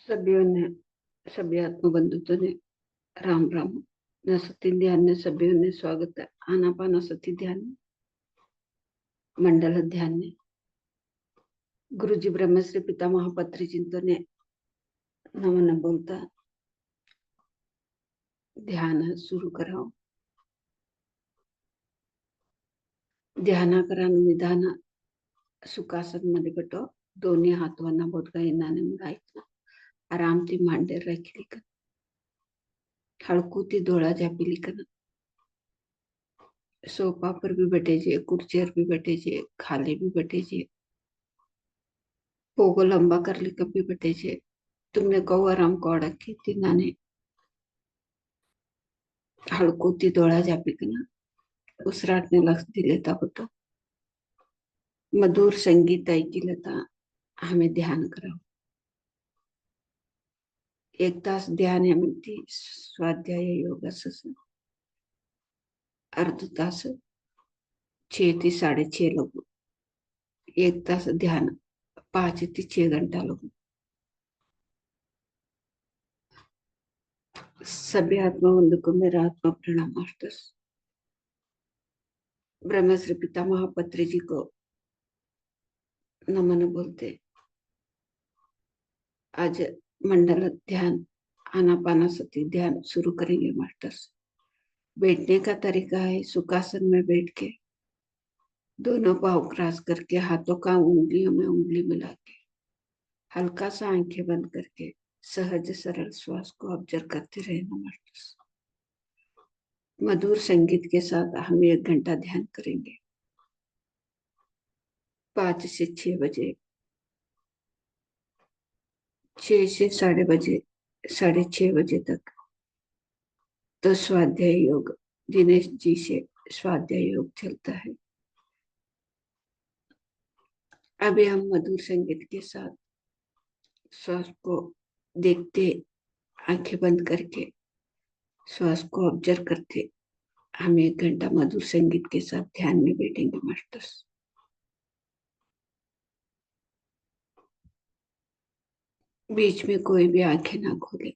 सभ्यों ने सभी आत्मबंधुत्व ने राम राम न सती ध्यान ने सभ्यों ने स्वागत है आनापाना सती ध्यान मंडल ध्यान ने गुरु जी ब्रह्मश्री पिता महापत्री चिंतन ने नमन बोलता ध्यान सुरू कराओ ध्यान करा निधान सुखासन मध्ये बटो दोन्ही हातवांना बोटगा येणाने मुडायचा आराम ती मांडे राखली का हड़कूती डोळा झापली का सोफा पर भी बैठे जे कुर्चेर भी बैठे जे खाली भी बैठे जे पोगो लंबा कर ली कभी बैठे जे तुमने कहो आराम को अड़की तिनाने हड़कूती डोळा झापी का उसराटने लक्ष दिले होता मधुर संगीत ऐकिलं तर आम्ही ध्यान करावं एक तास ध्यान आहे म्हणते स्वाध्याय योग असं अर्ध तास 6 ते 6:30 लगू एक तास ध्यान 5 ते 6 घंटा लगू सभी आत्मा बंधु को मेरा आत्मा प्रणाम मास्टर्स ब्रह्मश्री पिता महापत्री जी को नमन बोलते आज मंडल ध्यान आनापानासती ध्यान शुरू करेंगे मास्टर्स बैठने का तरीका है सुखासन में बैठ के दोनों पाँव क्रॉस करके हाथों का उंगलियों में उंगली मिला के हल्का सा आंखें बंद करके सहज सरल श्वास को ऑब्जर्व करते रहना मास्टर्स मधुर संगीत के साथ हम 1 घंटा ध्यान करेंगे 5 से 6 बजे 6 से 6:30 तक तो स्वाध्याय योग दिनेश जी से स्वाध्याय योग चलता है अभी हम मधुर संगीत के साथ श्वास को देखते आंखें बंद करके श्वास को ऑब्जर्व करते हम 1 घंटा मधुर संगीत के साथ ध्यान में बैठेंगे मास्टर्स बीच में कोई भी आंखें ना खोले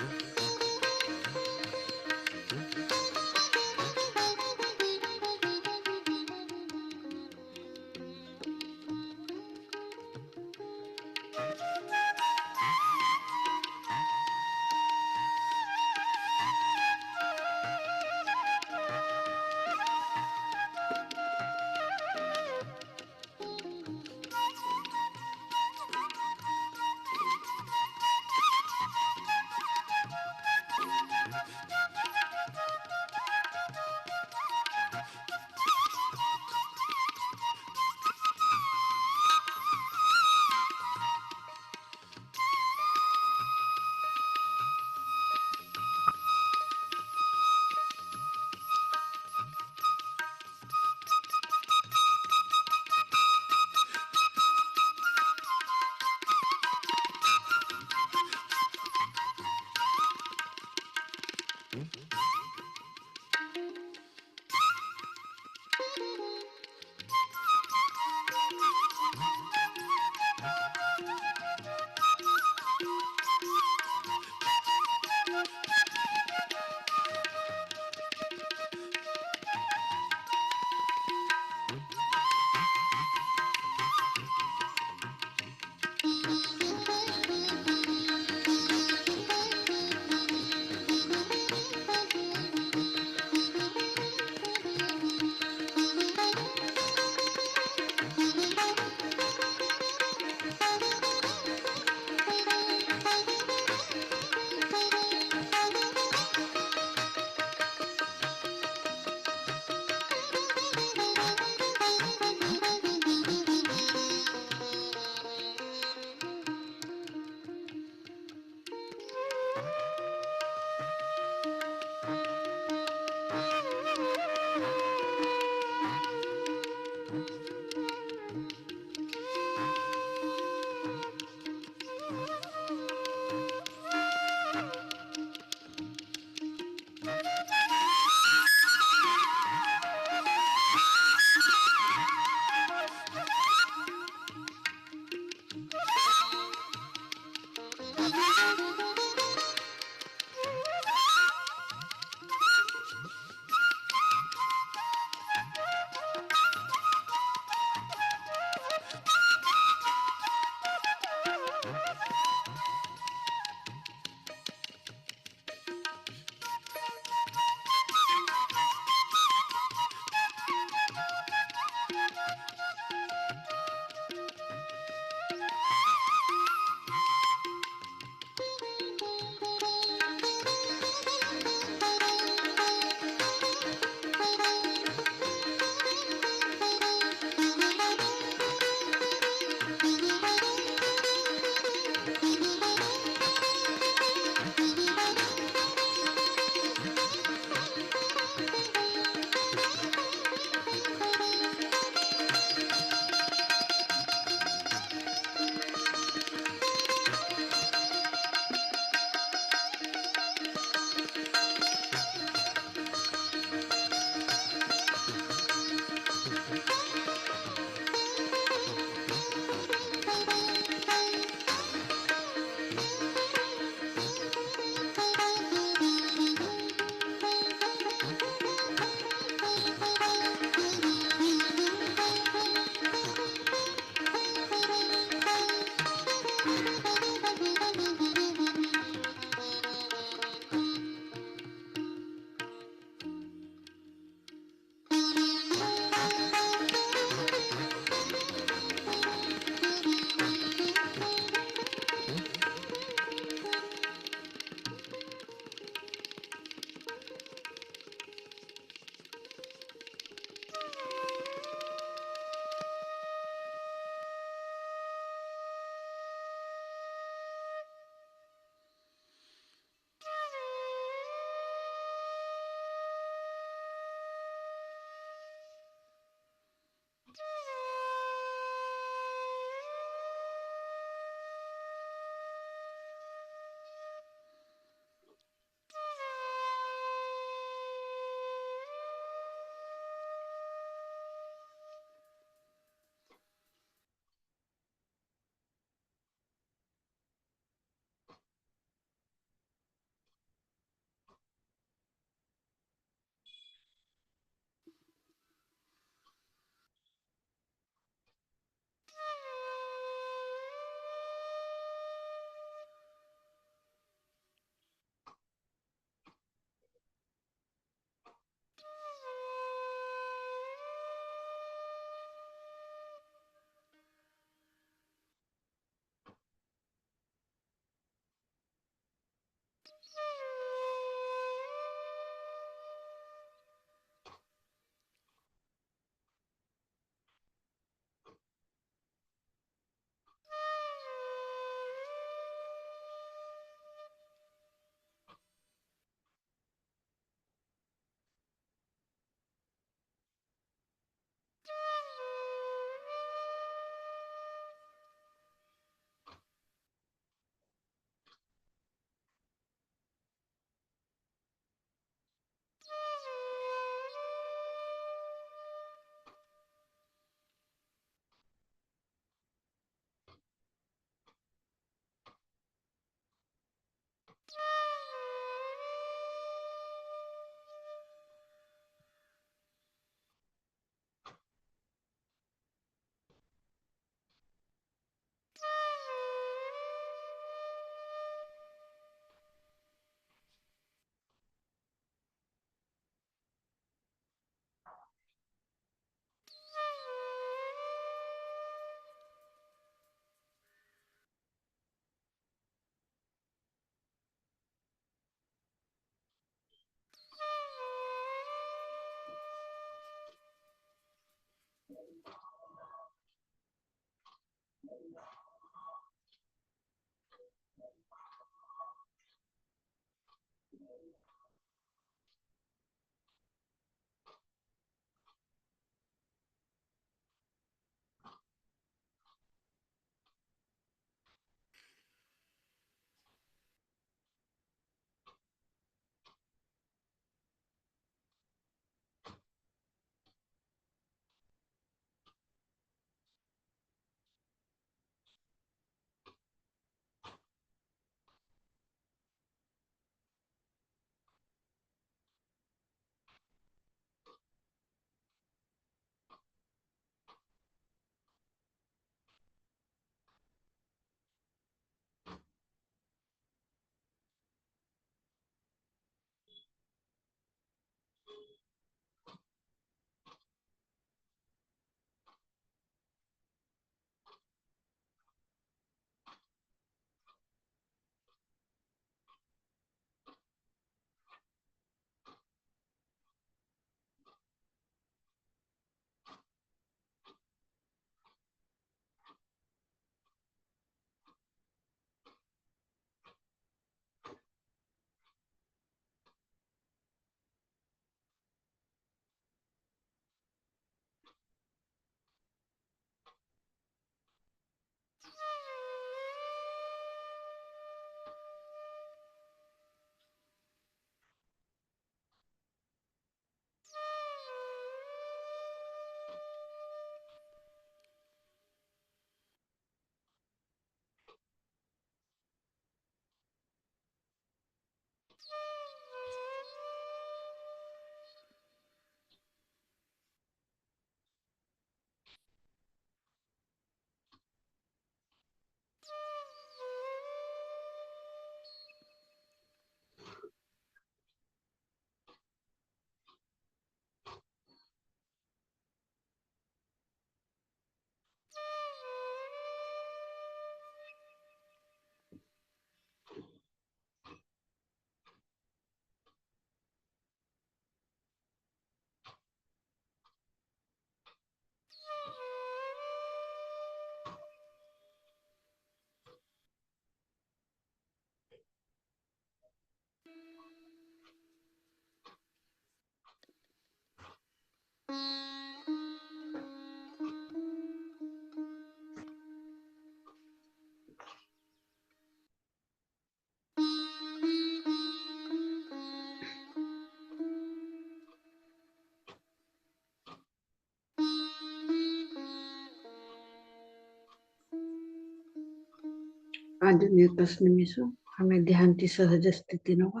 अजून एकच निमिष आम्ही ध्यानची सहज स्थिती नवा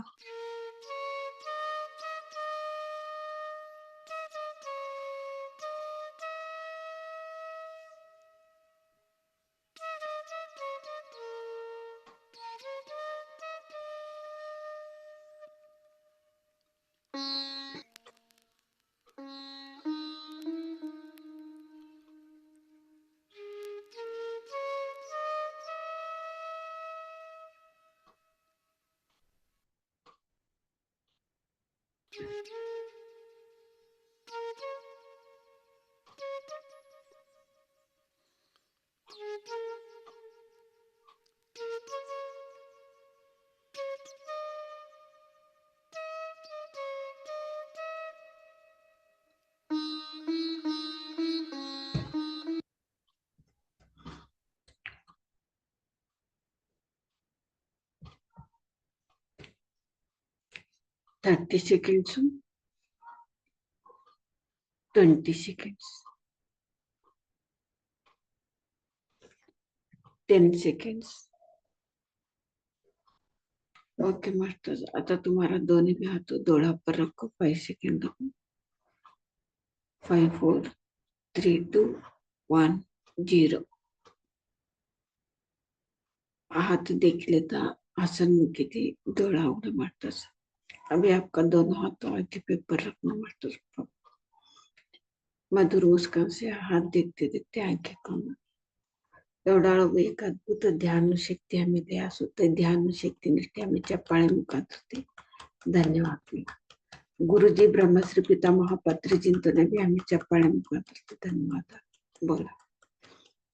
30 seconds, 20 seconds, 10 seconds. Okay master, आता तुम्हारा दोनों भी हाथों दोड़ा पर रखो 5 सेकेंड रखो। 5 4 3 2 1 0। हाथ देख लेता आसन में किती दोड़ा उड़ा मास्टर। अभी आपका दोनों हाथों आगे पेपर रखना मास्टर। मधुर मुस्कान से हाथ देखते देखते आंखें खोलना। एवढा एक अद्भुत ध्यान शक्ती हमें द्या सुद्धा ध्यान शक्ती निष्ठे हमें चप्पाळे मुखात धन्यवाद। गुरुजी ब्रह्मश्री पितामह पत्रिजिंतो ने भी हमें चप्पाळे मुखात धन्यवाद बोला।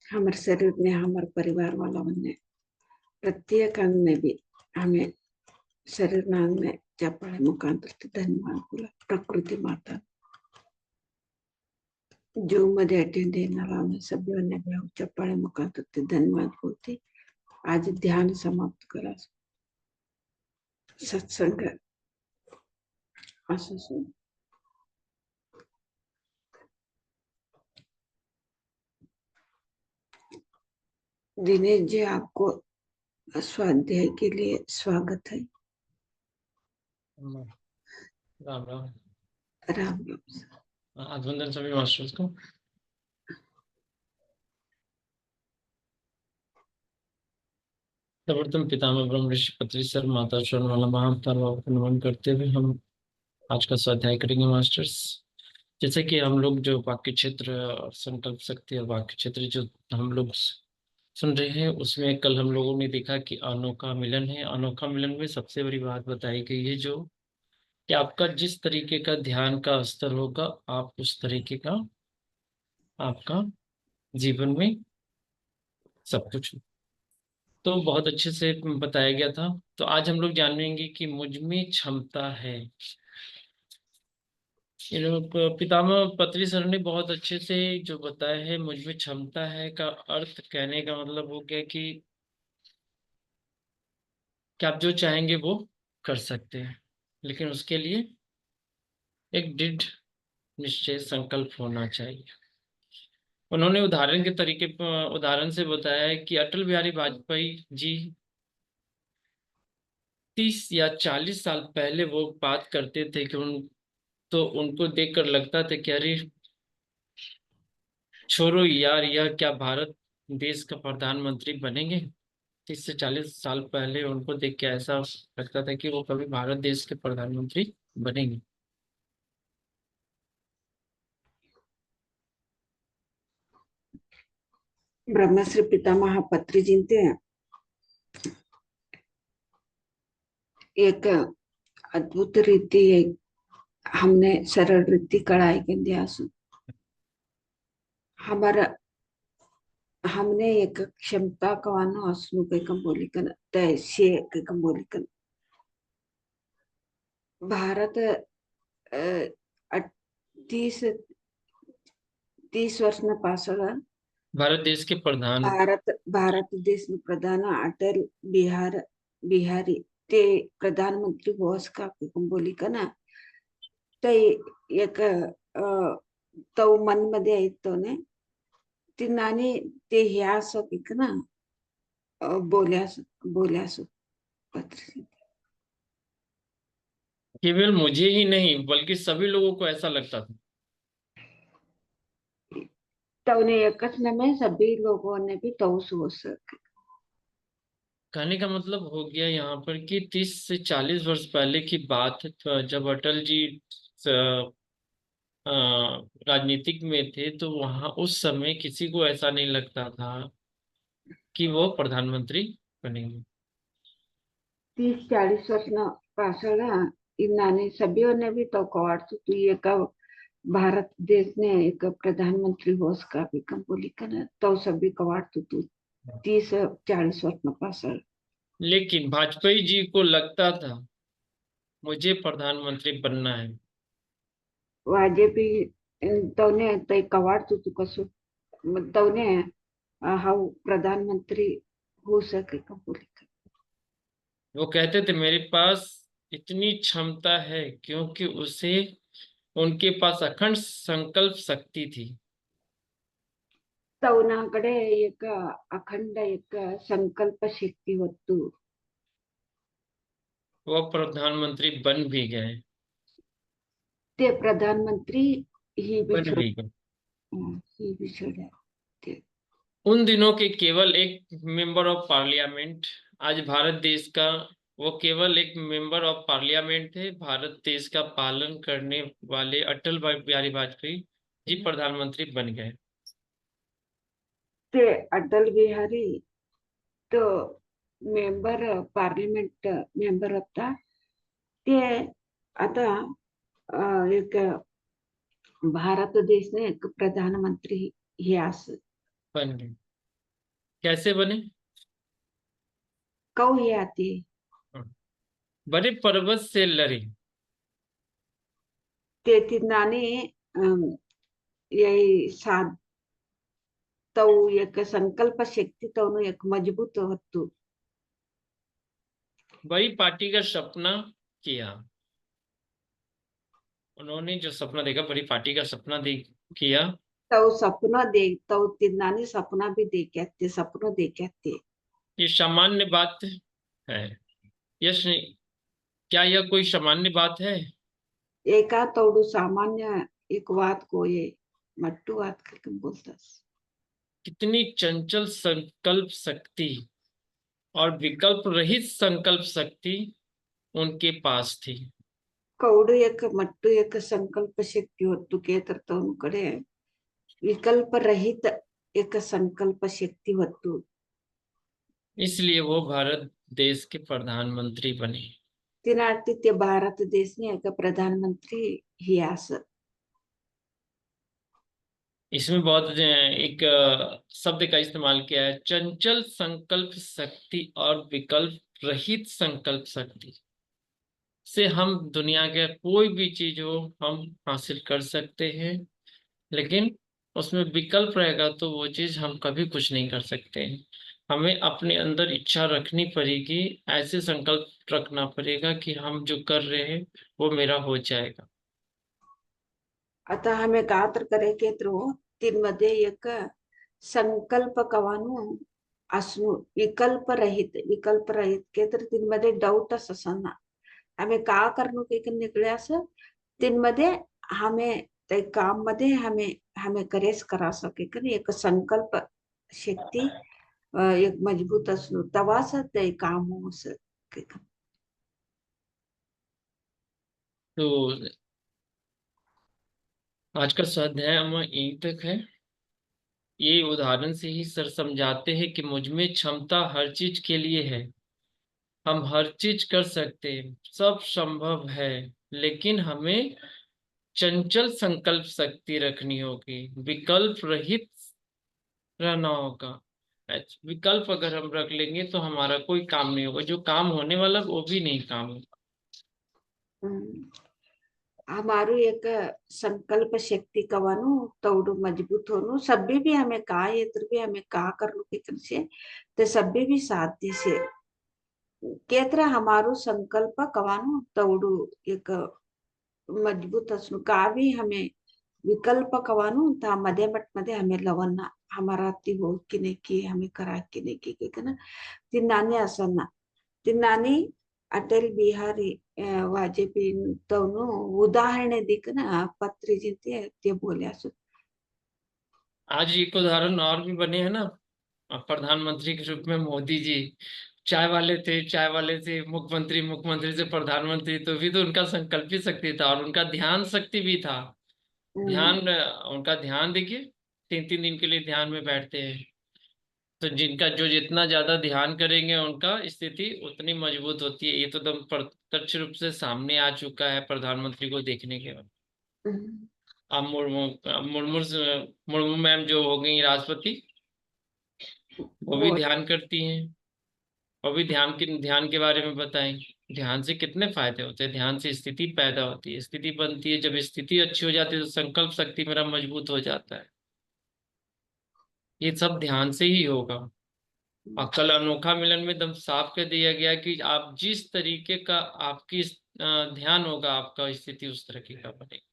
हमारे शरीर ने हमारे परिवार वालों ने प्रत्येक अंग ने भी हमें शरीर नांग ने चप्पाळे मुखात धन्यवाद बोला। प्रकृति माता जो मध्ये अटेंड देना सभी ने भी चप्पाळे मुखात धन्यवाद बोलते। आज ध्यान समाप्त करा। सत्संग असं दिनेश जी, आपको स्वाध्याय के लिए स्वागत है। राम राम। राम राम। अभिनंदन सभी मास्टर्स को। सर्वप्रथम पितामह ब्रह्म ऋषि पत्री सर माता शरणवाला महाअवतार बाबा को नमन करते हुए हम आज का स्वाध्याय करेंगे मास्टर्स। जैसे कि हम लोग जो वाक्य क्षेत्र और संकल्प शक्ति और वाक्य क्षेत्र जो हम लोग सुन रहे हैं, उसमें कल हम लोगों ने देखा कि अनोखा मिलन है। अनोखा मिलन में सबसे बड़ी बात बताई गई है जो कि आपका जिस तरीके का ध्यान का स्तर होगा, आप उस तरीके का आपका जीवन में सब कुछ। तो बहुत अच्छे से बताया गया था। तो आज हम लोग जानेंगे कि मुझ में क्षमता है। ये लोग पितामह पत्री सर ने बहुत अच्छे से जो बताया है, मुझ में क्षमता है का अर्थ कहने का मतलब हो गया कि आप जो चाहेंगे वो कर सकते हैं, लेकिन उसके लिए एक दृढ़ निश्चय संकल्प होना चाहिए। उन्होंने उदाहरण से बताया है कि अटल बिहारी वाजपेयी जी 30 या 40 साल पहले वो बात करते थे कि तो उनको देखकर लगता था कि अरे छोड़ो यार, यह क्या भारत देश का प्रधानमंत्री बनेंगे। 30 से 40 साल पहले उनको देख के ऐसा लगता था कि वो कभी भारत देश के प्रधानमंत्री बनेंगे। ब्रह्मश्री पितामह पत्री जिनते एक अद्भुत रीति हमने सरल रीति कढ़ाई के दिया। हमारा हमने एक क्षमता कवानो असनु के कंबोलिकन तैसे के कंबोलिकन भारत 30 वर्ष में पासळ भारत देश के प्रधान भारत देश में प्रधान अटल बिहारी ते प्रधानमंत्री बॉस का कंबोलिकन ते एक तो मन मध्ये येतो ने ती नानी ते ह्या सो ना बोल्यास पत्र केवल मुझे ही नहीं बल्कि सभी लोगों को ऐसा लगता था। तो उन्हें एकच में सभी लोगों ने भी तो सोच कहने का मतलब हो गया यहाँ पर कि 30 से 40 वर्ष पहले की बात है, तो जब अटल जी अ, राजनीतिक में थे, तो वहां उस समय किसी को ऐसा नहीं लगता था कि वो प्रधानमंत्री बनेंगे। 30-40 वर्ष पासळ इन्नाने सभीओ ने भी तो कवाडतो तू एक भारत देश ने एक प्रधानमंत्री होस का भी कम बोली का तो सभी कवाडतो तू 30-40 वर्ष में पासळ लेकिन वाजपेयी जी को लगता था मुझे प्रधानमंत्री बनना है। वाजेपी तवने तय कवाडतो तू कसो तवने हा प्रधानमंत्री हो सके कम बोली का वो कहते थे मेरे पास इतनी क्षमता है क्योंकि उसे उनके पास अखंड संकल्प शक्ति थी। तवनाकडे एक अखंड एक संकल्प शक्ती होती वो प्रधानमंत्री बन भी गए। ते प्रधानमंत्री ही बन बिछड़ भी गए। ही बिछड़ ते उन दिनों के केवल एक मेंबर ऑफ पार्लियामेंट, आज भारत देश का, वो केवल एक मेंबर ऑफ पार्लियामेंट थे। भारत देश का पालन करने वाले अटल बिहारी वाजपेयी जी प्रधानमंत्री बन गए। ते अटल बिहारी तो मेंबर पार्लिमेंट मेंबर होता ते आता एक भारत देश ने एक प्रधानमंत्री हे असं बन गए। कैसे बने? कौ हे आती बड़े पर्वत से लड़े। ते तिनाने यही साध तो एक संकल्प शक्ति तो एक मजबूत होतो वही पार्टी का सपना किया। उन्होंने जो सपना देखा, बड़ी पार्टी का सपना किया। तो सपना देख तो तिनाने सपना भी देखे थे सपनों देखे थे ये सामान्य बात है? यश नहीं। क्या यह कोई सामान्य बात है? एका तोडू सामान्य एक बात को ये मट्टू बात करके बोलतास कितनी चंचल संकल्प शक्ति और विकल्प रहित संकल्प शक्ति उनके पास थी। कौडू एक मट्टू एक संकल्प शक्ती होतो के तर तो उनकडे विकल्प रहित एक संकल्प शक्ती होतो इसलिए वो भारत देश के प्रधानमंत्री बने। तिनाटी ते भारत देश ने एक प्रधानमंत्री ही असं इसमें बहुत एक शब्द का इस्तेमाल किया है, चंचल संकल्प शक्ति और विकल्प रहित संकल्प शक्ति से हम दुनिया के कोई भी चीज हो हम हासिल कर सकते हैं। लेकिन उसमें विकल्प रहेगा तो वो चीज हम कभी कुछ नहीं कर सकते हैं। हमें अपने अंदर इच्छा रखनी पड़ेगी, ऐसे संकल्प रखना पड़ेगा कि हम जो कर रहे हैं वो मेरा हो जाएगा। आता हमें का तर करे के तीन मध्ये एक संकल्प कवानु असणु विकल्प रहित के तर तीन मध्ये डाऊटच असणार हमें का करणं के निकले असं तीन मध्ये हमें ते काम मध्ये हमें हमें करेस करा सके कनी एक संकल्प शक्ती एक मजबूत असणं तवाच ते काम हो सके तो आज का स्वाध्याय हम यहीं तक है। ये उदाहरण से ही सर समझाते हैं कि मुझ में क्षमता हर चीज के लिए है। हम हर चीज कर सकते हैं, सब संभव है। लेकिन हमें चंचल संकल्प शक्ति रखनी होगी, विकल्प रहित रहना होगा। विकल्प अगर हम रख लेंगे तो हमारा कोई काम नहीं होगा, जो काम होने वाला वो भी नहीं काम होगा। हमारू एक संकल्प शक्ति कवानु तोड़ू मजबूत होनु सभी भी हमें का ये भी हमें का कर लो के से ते सभी भी साध्य से केतरा हमारू संकल्प कवानु तोड़ू एक मजबूत असनु का भी हमें विकल्प कवानु ता मध्य मट मध्ये हमें लवना हमारा ती हो कि नहीं की हमें करा कि नहीं की ना तिन्नानी असना तिन्नानी अटल बिहारी वाजपेयी तवनु उदाहरण दिख ना पत्री जिनते ते बोले असो आज एक उदाहरण और भी बने हैं ना, प्रधानमंत्री के रूप में मोदी जी। चाय वाले थे, चाय वाले से मुख्यमंत्री, मुख्यमंत्री से प्रधानमंत्री, तो भी तो उनका संकल्प ही शक्ति था और उनका ध्यान शक्ति भी था। ध्यान, उनका ध्यान देखिए, 3-3 दिन के लिए ध्यान में बैठते हैं। तो जिनका जो जितना ज्यादा ध्यान करेंगे उनका स्थिति उतनी मजबूत होती है। ये तो एकदम प्रत्यक्ष रूप से सामने आ चुका है प्रधानमंत्री को देखने के बाद। अब मुर्मू मैम जो हो गई राष्ट्रपति, वो भी वो ध्यान करती हैं। और भी ध्यान के बारे में बताएं। ध्यान से कितने फायदे होते हैं। ध्यान से स्थिति पैदा होती है, स्थिति बनती है। जब स्थिति अच्छी हो जाती है तो संकल्प शक्ति मेरा मजबूत हो जाता है। ये सब ध्यान से ही होगा। और कल अनोखा मिलन में एकदम साफ कर दिया गया कि आप जिस तरीके का आपकी ध्यान होगा, आपका स्थिति उस तरीके का बनेगा।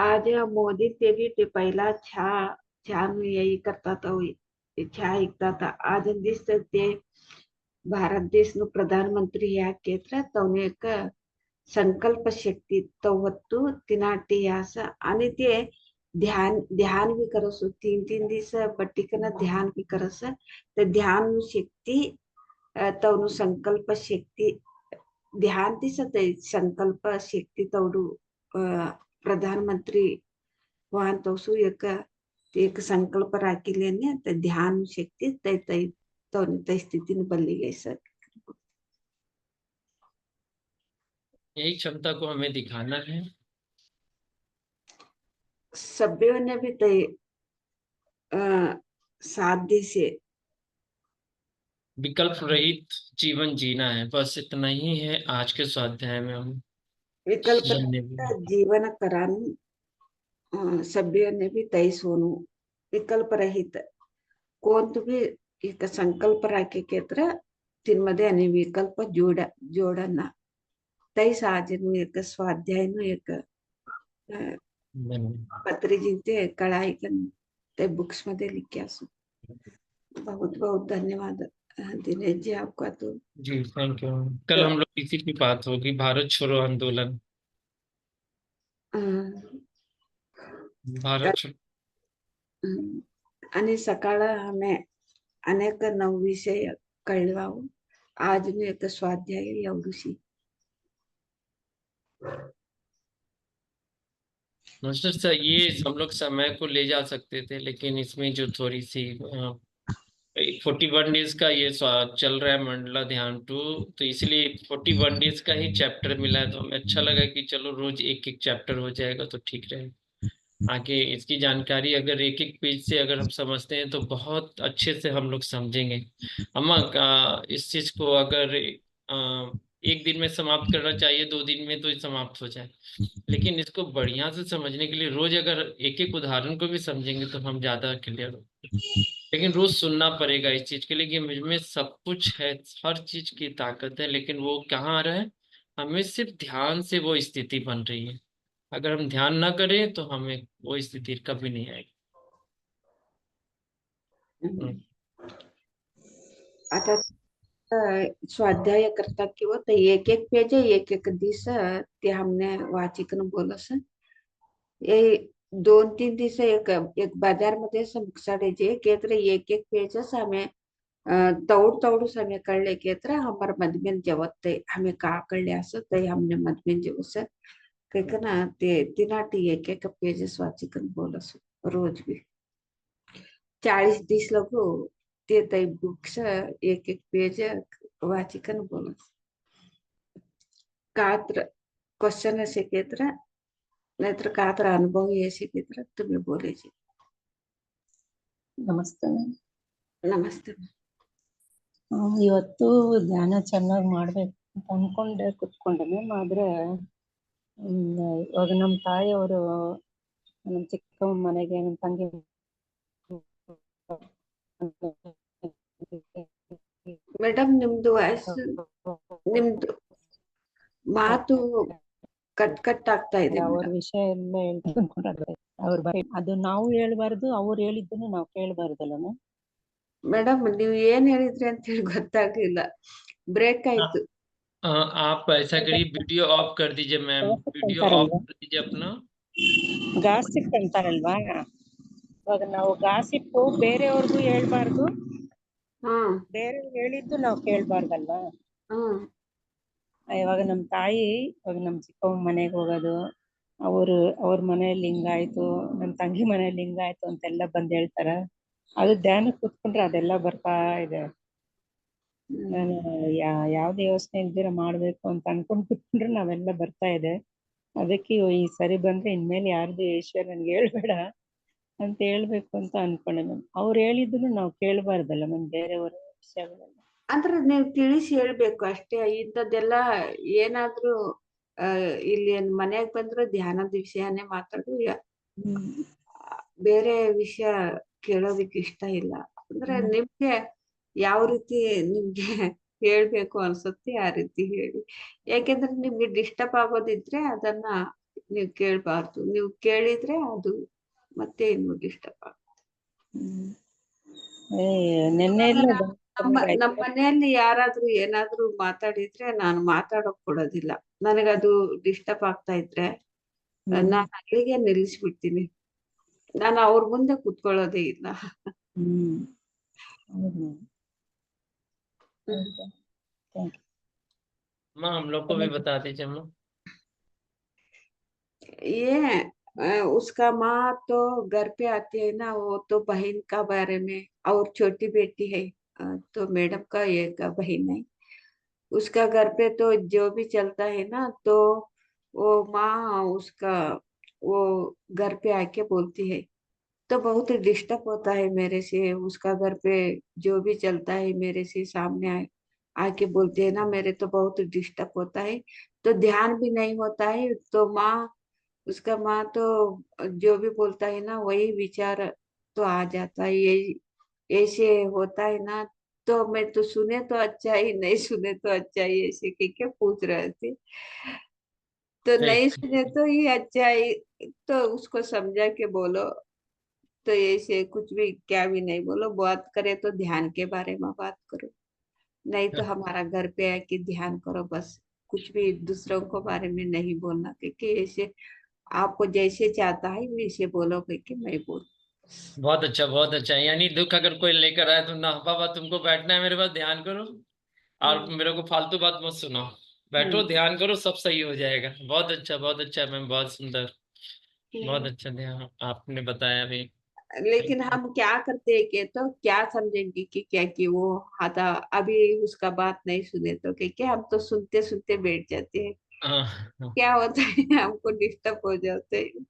आज मोदी ते भी ते पहिला छान यही करता था, छा ऐकता था. आज दिसत ते भारत देशનું પ્રધાનમંત્રી या केत्र तवने एक संकल्प शक्ती तवत्तू तिनाटी असं आणि ते ध्यान भी करस. 3 दिवस पट्टिकन ध्यान भी करस. ते ध्यान शक्ती तवनु संकल्प शक्ती ध्यान दिसत संकल्प शक्ती तवडू प्रधानमंत्री वहां तोसू एक संकल्प राखिलेने ते ध्यान शक्ती तै स्थिति बदली गई सर. यही क्षमता को हमें दिखाना है। सभ्यों ने भी तय साध्य से विकल्प रहित जीवन जीना है, बस इतना ही है आज के स्वाध्याय में हम विकल्प जानने भी। जीवन करान सभ्यों ने भी तय सोनू विकल्प रहित कोणतं भी एक संकल्प राखे केत्र तिनमध्ये आणि विकल्प जोडना तै साजन एक स्वाध्याय नु एक पत्री जिनते कड़ाई कन ते बुक्स मध्ये लिखे असो. बहुत बहुत धन्यवाद दिनेश जी आपका. तो जी थैंक यू। कल हम लोग इसी की बात होगी, भारत छोड़ो आंदोलन। भारत छोड़ो आणि सकाळ हमें अनेक नव विषय कळवाव. आज मी एक स्वाध्याय एवढीशी. मास्टर सर, ये हम लोग समय को ले जा सकते थे, लेकिन इसमें जो थोड़ी सी 41 डेज का ये चल रहा है मंडला ध्यान टू, तो इसलिए 41 डेज का ही चैप्टर मिला है। तो हमें अच्छा लगा कि चलो रोज एक एक चैप्टर हो जाएगा तो ठीक रहेगा। आगे इसकी जानकारी अगर एक एक पेज से अगर हम समझते हैं तो बहुत अच्छे से हम लोग समझेंगे। अम्मा इस चीज को अगर एक दिन में समाप्त करना चाहिए, 2 दिन में तो ये समाप्त हो जाए, लेकिन इसको बढ़िया से समझने के लिए रोज अगर एक एक उदाहरण को भी समझेंगे तो हम ज्यादा क्लियर हो। लेकिन रोज सुनना पड़ेगा इस चीज के लिए कि मुझ में सब कुछ है, हर चीज की ताकत है, लेकिन वो कहाँ आ रहा है, हमें सिर्फ ध्यान से वो स्थिति बन रही है। अगर हम ध्यान ना करें तो हमें वो स्थिति कभी नहीं आएगी। आता स्वाध्याय करता किंवा ते एक एक पेज एक एक दिवस ते हमने वाचिकन बोलस. ये 2-3 दिवस एक बाजार मध्ये समसाडे जे केत्र एक एक पेजेस हमें तौड़ समय कळले केत्र हमार मधमेन जवते हमें का कळले असं ते हमने मधमेन जवस ना ते तिनाटी एक एक पेजेस वाचिकन बोलस रोज भी 40 दिवस लगो ते तई बुक्स एक एक पेज वाचिकन बोलस. कात्र क्वेश्चन ऐसे केत्र नाहीतर कात्र अनुभव ऐसे केत्र तुम्ही बोलायचे. ನಮಸ್ತೆ. ನಮಸ್ತೆ. ಇವತ್ತು ಧ್ಯಾನ ಚೆನ್ನಾಗಿ ಮಾಡ್ಬೇಕು ಅಂತ ಅನ್ಕೊಂಡೆ ಕುತ್ಕೊಂಡೆ ಮ್ಯಾಮ್. ಆದ್ರೆ ಇವಾಗ ನಮ್ಮ ತಾಯಿಯವರು ನಮ್ಮ ಚಿಕ್ಕಮ್ಮ ಮನೆಗೆ ನಮ್ಮ ತಂಗಿ ಮೇಡಮ್ ನಿಮ್ದು ವಾಯ್ಸ್ ನಿಮ್ದು ಮಾತು ಕಟ್ ಕಟ್ ಆಗ್ತಾ ಇದೆ. ಅವ್ರ ವಿಷಯ ಎಲ್ಲ ಹೇಳ್ತಾರೆ. ಅವ್ರ ಅದು ನಾವು ಹೇಳ್ಬಾರ್ದು, ಅವ್ರು ಹೇಳಿದ್ದನ್ನು ನಾವು ಕೇಳಬಾರ್ದಲ್ಲ ಮ್ಯಾಮ್. ಮೇಡಮ್ ನೀವು ಏನ್ ಹೇಳಿದ್ರಿ ಅಂತ ಹೇಳಿ ಗೊತ್ತಾಗ್ಲಿಲ್ಲ, ಬ್ರೇಕ್ ಆಯ್ತು. आप ऐसा करिए, वीडियो ऑफ कर दीजिए मैम, वीडियो ऑफ कर दीजिए अपना. ಗಾಸಿಪ್ ಅಂತಾರಲ್ವಾ, ಇವಾಗ ನಾವು ಗಾಸಿಪ್ಪು ಬೇರೆಯವ್ರಿಗೂ ಹೇಳ್ಬಾರ್ದು, ಬೇರೆ ಹೇಳಿದ್ದು ನಾವು ಅವ್ರ ಮನೆಯಲ್ಲಿ ಹಿಂಗಾಯ್ತು, ನನ್ನ ತಂಗಿ ಮನೆಯಲ್ಲಿ ಹಿಂಗಾಯ್ತು ಅಂತೆಲ್ಲ ಬಂದ್ ಹೇಳ್ತಾರ. ಅದು ಧ್ಯಾನಕ್ಕೆ ಕೂತ್ಕೊಂಡ್ರೆ ಅದೆಲ್ಲ ಬರ್ತಾ ಇದೆ. ನಾನು ಯಾವ್ದೇ ಯೋಚನೆ ಇಲ್ದಿರ ಮಾಡ್ಬೇಕು ಅಂತ ಅನ್ಕೊಂಡ್ ಕೂತ್ಕೊಂಡ್ರೆ ನಾವೆಲ್ಲ ಬರ್ತಾ ಇದೆ. ಅದಕ್ಕೆ ಈ ಸರಿ ಬಂದ್ರೆ ಇನ್ಮೇಲೆ ಯಾರ್ದು ಈಶ್ವರ್ ನನ್ಗೆ ಹೇಳ್ಬೇಡ ಅಂತ ಹೇಳ್ಬೇಕು ಅಂತ ಅನ್ಕೊಂಡೆ ಮ್ಯಾಮ್. ಅವ್ರು ಹೇಳಿದ್ರು ನಾವು ಕೇಳಬಾರ್ದಲ್ಲ ಮ್ಯಾಮ್ ಬೇರೆಯವರ ವಿಷಯಗಳೆಲ್ಲ. ಅಂದ್ರೆ ನೀವು ತಿಳಿಸಿ ಹೇಳ್ಬೇಕು ಅಷ್ಟೇ. ಇಂಥದ್ದೆಲ್ಲ ಏನಾದ್ರೂ ಇಲ್ಲಿ ಮನೆಗ್ ಬಂದ್ರೆ ಧ್ಯಾನದ ವಿಷಯನೇ ಮಾತಾಡು, ಬೇರೆ ವಿಷಯ ಕೇಳೋದಿಕ್ಕೆ ಇಷ್ಟ ಇಲ್ಲ. ಅಂದ್ರೆ ನಿಮ್ಗೆ ಯಾವ ರೀತಿ ನಿಮ್ಗೆ ಹೇಳ್ಬೇಕು ಅನ್ಸುತ್ತೆ ಆ ರೀತಿ ಹೇಳಿ. ಯಾಕೆಂದ್ರೆ ನಿಮ್ಗೆ ಡಿಸ್ಟರ್ಬ್ ಆಗೋದಿದ್ರೆ ಅದನ್ನ ನೀವು ಕೇಳ್ಬಾರ್ದು. ನೀವು ಕೇಳಿದ್ರೆ ಅದು ಮತ್ತೆ ಇನ್ನು ಡಿಸ್ಟರ್ಬ್ ಆಗುತ್ತೆ. ನೆನ್ನೆ ನಮ್ಮ ಮನೆಯಲ್ಲಿ ಯಾರಾದ್ರೂ ಏನಾದ್ರೂ ಮಾತಾಡಿದ್ರೆ ನಾನು ಮಾತಾಡೋಕ್ ಕೊಡೋದಿಲ್ಲ. ನನಗದು ಡಿಸ್ಟರ್ಬ್ ಆಗ್ತಾ ಇದ್ರೆ ನಾನು ಅಲ್ಲಿಗೆ ನಿಲ್ಲಿಸ್ಬಿಡ್ತೀನಿ. ನಾನು ಅವ್ರ ಮುಂದೆ ಕುತ್ಕೊಳ್ಳೋದೇ ಇಲ್ಲ. माँ हम लोग को भी बता दीजिए माँ। ये उसका माँ तो घर पे आती है ना, वो तो बहन का बारे में, और छोटी बेटी है तो मैडम का एक बहन है, उसका घर पे तो जो भी चलता है ना तो वो माँ उसका वो घर पे आके बोलती है तो बहुत डिस्टर्ब होता है मेरे से। उसका घर पे जो भी चलता है मेरे से सामने आके बोलते हैं ना, मेरे तो बहुत डिस्टर्ब होता है, तो ध्यान भी नहीं होता है। तो उसका माँ तो जो भी बोलता है ना वही विचार तो आ जाता है, ये ऐसे होता है ना, तो मैं तो सुने तो अच्छा ही, नहीं सुने तो अच्छा ही, ऐसे क्या पूछ रहे थे। तो नहीं सुने तो ही अच्छा ही, तो उसको समझा के बोलो, तो ऐसे कुछ भी क्या भी नहीं बोलो, बात करे तो ध्यान के बारे में बात करो, नहीं तो हमारा घर पे आके ध्यान करो बस। कुछ भी दूसरों को बारे में नहीं बोलना, क्योंकि ऐसे आपको जैसे चाहता है वैसे बोलो, क्योंकि मैं बोल। बहुत अच्छा बहुत अच्छा। यानी दुख अगर कोई लेकर आए तो ना पापा तुमको बैठना है मेरे पास, ध्यान करो और मेरे को फालतू बात मत सुनाओ, बैठो ध्यान करो सब सही हो जाएगा। बहुत अच्छा मैम, बहुत सुंदर, बहुत अच्छा ध्यान आपने बताया अभी। लेकिन हम क्या करते हैं कि तो क्या समझेंगे कि क्या कि वो आता अभी उसका बात नहीं सुने तो क्या, हम तो सुनते सुनते बैठ जाते हैं। क्या होता है हमको डिस्टर्ब हो जाते हैं।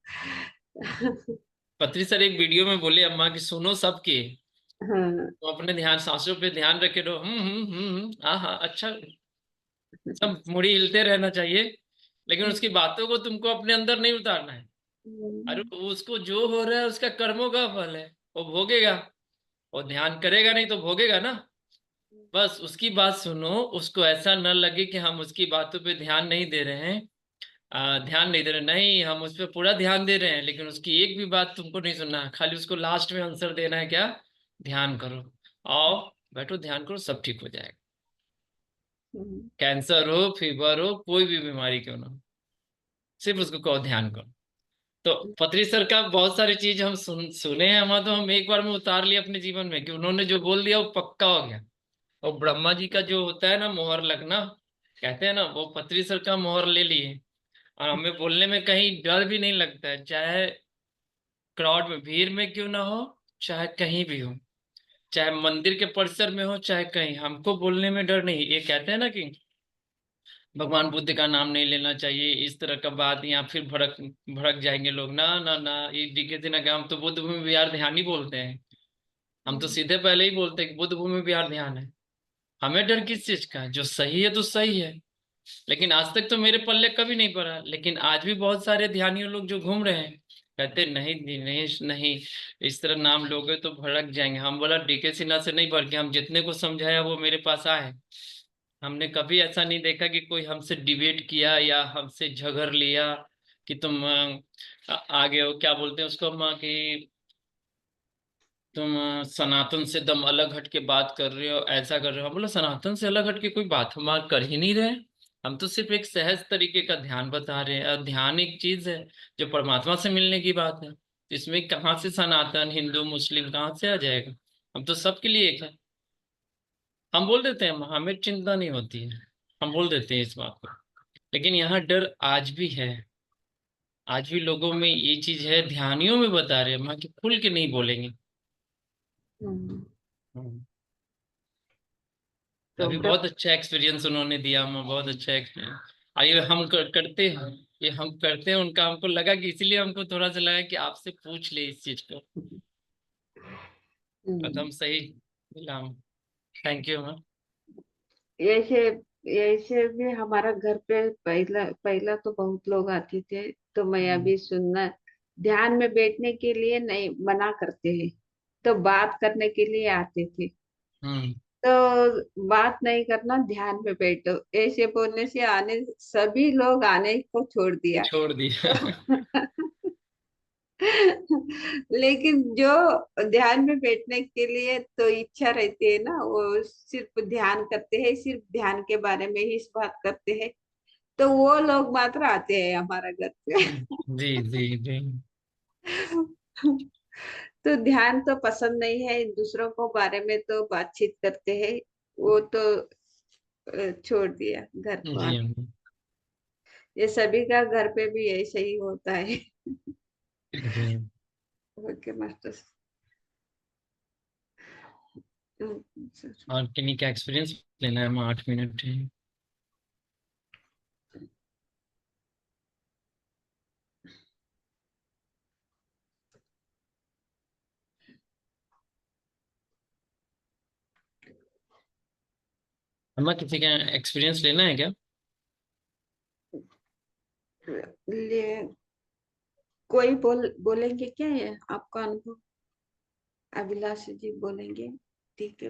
पत्री सर एक वीडियो में बोले अम्मा की सुनो सबके, हाँ तो अपने ध्यान सांसों पे ध्यान रखे रहो। हाँ हाँ अच्छा, सब मुड़ी हिलते रहना चाहिए, लेकिन उसकी बातों को तुमको अपने अंदर नहीं उतारना है। अरे उसको जो हो रहा है उसका कर्मों का फल है, वो भोगेगा, और ध्यान करेगा नहीं तो भोगेगा ना। बस उसकी बात सुनो, उसको ऐसा न लगे कि हम उसकी बातों पे ध्यान नहीं दे रहे हैं। ध्यान नहीं दे रहे, नहीं हम उस पर पूरा ध्यान दे रहे हैं, लेकिन उसकी एक भी बात तुमको नहीं सुनना है, खाली उसको लास्ट में आंसर देना है क्या, ध्यान करो, आओ बैठो ध्यान करो सब ठीक हो जाएगा। कैंसर हो, फीवर हो, कोई भी बीमारी क्यों ना हो, सिर्फ उसको कहो ध्यान करो। तो पत्री सर का बहुत सारी चीज हम सुने हैं, हम तो हम एक बार में उतार लिए अपने जीवन में कि उन्होंने जो बोल दिया वो पक्का हो गया। और ब्रह्मा जी का जो होता है ना मोहर लगना, कहते हैं ना, वो पत्री सर का मोहर ले लिए, और हमें बोलने में कहीं डर भी नहीं लगता है, चाहे क्राउड में भीड़ में क्यों ना हो, चाहे कहीं भी हो, चाहे मंदिर के परिसर में हो, चाहे कहीं, हमको बोलने में डर नहीं। ये कहते हैं ना कि भगवान बुद्ध का नाम नहीं लेना चाहिए, इस तरह का बात, या फिर भड़क भड़क जाएंगे लोग, ना ना ना, ये डीके ना, हम तो बुद्ध भूमि विहार ध्यान ही बोलते हैं, हम तो सीधे पहले ही बोलते हैं कि बुद्ध भूमि विहार ध्यान है। हमें डर किस चीज का है, जो सही है तो सही है। लेकिन आज तक तो मेरे पल्ले कभी नहीं पड़ा, लेकिन आज भी बहुत सारे ध्यानियों लोग जो घूम रहे हैं कहते नहीं नहीं नहीं नहीं, इस तरह नाम लोगे तो भड़क जाएंगे। हम बोला डीके सिन्हा से नहीं, बल्कि हम जितने को समझाया वो मेरे पास आए, हमने कभी ऐसा नहीं देखा कि कोई हमसे डिबेट किया या हमसे झगड़ लिया कि तुम आगे हो, क्या बोलते हैं उसको अम्मा, कि तुम सनातन से दम अलग हट के बात कर रहे हो, ऐसा कर रहे हो। हम बोला सनातन से अलग हट के कोई बात हम कर ही नहीं रहे, हम तो सिर्फ एक सहज तरीके का ध्यान बता रहे हैं। और ध्यान एक चीज है जो परमात्मा से मिलने की बात है, इसमें कहाँ से सनातन हिंदू मुस्लिम कहाँ से आ जाएगा, हम तो सबके लिए एक है। हम बोल देते हैं, हमें चिंता नहीं होती है, हम बोल देते हैं इस बात को। लेकिन यहाँ डर आज भी है, आज भी लोगों में ये चीज है, ध्यानियों में बता रहे हैं माँ कि खुल के नहीं बोलेंगे। हम्म, हम्म। तो अभी बहुत अच्छा एक्सपीरियंस उन्होंने दिया, हम बहुत अच्छा एक्सपीरियंस। आइए हम करते हैं, ये हम करते हैं उनका, हमको लगा कि इसीलिए हमको थोड़ा सा लगा कि आपसे पूछ ले इस चीज को। हम्म, कदम सही मिला। Thank you ma'am. ऐसे ऐसे भी हमारा घर पे पहला पहला तो बहुत लोग आते थे, तो मैं अभी सुनना, ध्यान में बैठने के लिए नहीं मना करते हैं, तो बात करने के लिए आते थे। हम्म। तो बात नहीं करना, ध्यान में बैठो, ऐसे बोलने से आने सभी लोग आने को छोड़ दिया। छोड़ दिया। लेकिन जो ध्यान में बैठने के लिए तो इच्छा रहती है ना, वो सिर्फ ध्यान करते हैं, सिर्फ ध्यान के बारे में ही बात करते हैं, तो वो लोग मात्र आते हैं हमारा घर पे। जी जी जी। तो ध्यान तो पसंद नहीं है, दूसरों को बारे में तो बातचीत करते हैं, वो तो छोड़ दिया घर को जी आके। ये सभी का घर पे भी ऐसे ही होता है। जी। Okay master. और किन्हीं का एक्सपीरियंस लेना है, हम 8 मिनट है। अम्मा किसी का एक्सपीरियंस लेना है क्या? ले कोई बोलेंगे क्या है आपका अनुभव? अभिलाष जी बोलेंगे? ठीक है।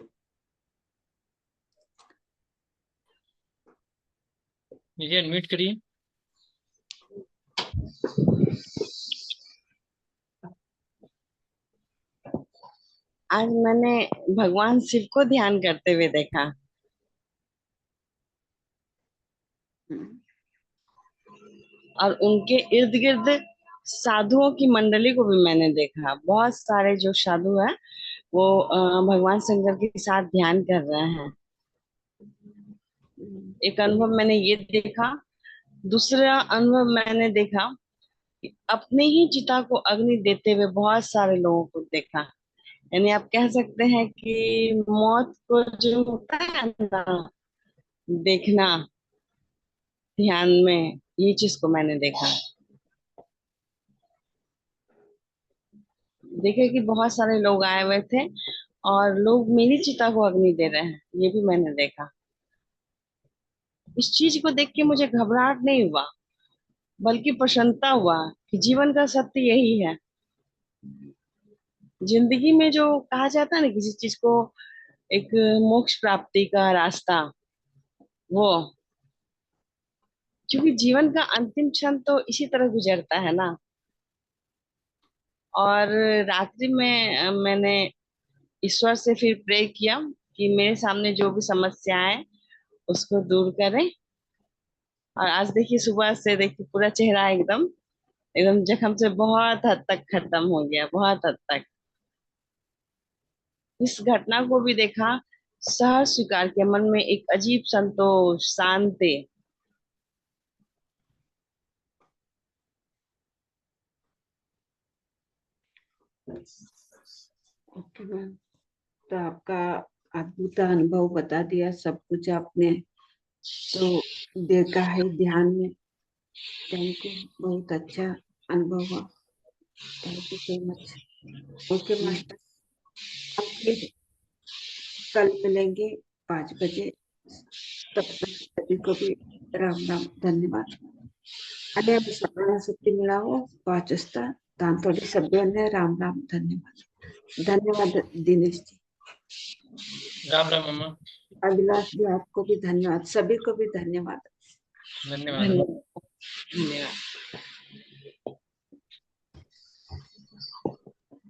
मुझे अनम्यूट करिए। आज मैंने भगवान शिव को ध्यान करते हुए देखा, हम्म, और उनके इर्द गिर्द साधुओं की मंडली को भी मैंने देखा। बहुत सारे जो साधु हैं वो भगवान शंकर के साथ ध्यान कर रहे हैं। एक अनुभव मैंने ये देखा। दूसरा अनुभव मैंने देखा कि अपने ही चिता को अग्नि देते हुए बहुत सारे लोगों को देखा। यानी आप कह सकते हैं कि मौत को जो होता है ना देखना ध्यान में, ये चीज को मैंने देखा। देखे कि बहुत सारे लोग आए हुए थे और लोग मेरी चिता को अग्नि दे रहे हैं, ये भी मैंने देखा। इस चीज को देख के मुझे घबराहट नहीं हुआ, बल्कि प्रसन्नता हुआ कि जीवन का सत्य यही है। जिंदगी में जो कहा जाता है ना किसी चीज को एक मोक्ष प्राप्ति का रास्ता, वो क्योंकि जीवन का अंतिम क्षण तो इसी तरह गुजरता है ना। और रात्रि में मैंने ईश्वर से फिर प्रे किया कि मेरे सामने जो भी समस्याएं उसको दूर करें। और आज देखिए सुबह से देखिए पूरा चेहरा एकदम एकदम जख्म से बहुत हद तक खत्म हो गया, बहुत हद तक। इस घटना को भी देखा, सहज स्वीकार किया, मन में एक अजीब संतोष, शांति। ओके मैम, तो आपका अद्भुत अनुभव बता दिया, सब कुछ आपने तो देखा है ध्यान में। थैंक यू, बहुत अच्छा अनुभव हुआ। Thank you so much. Okay master, हम फिर कल मिलेंगे 5 बजे। तब तक सभी को भी राम राम, धन्यवाद. आणि आम्ही सगळ्यांना सुट्टी मिळावं 5 वाजता. तांतोडी सगळ्यांना राम राम, धन्यवाद. धन्यवाद दिनेश जी. राम राम अम्मा। अभिलाष जी आपको भी धन्यवाद, सभी को भी धन्यवाद. धन्यवाद। धन्यवाद। धन्यवाद।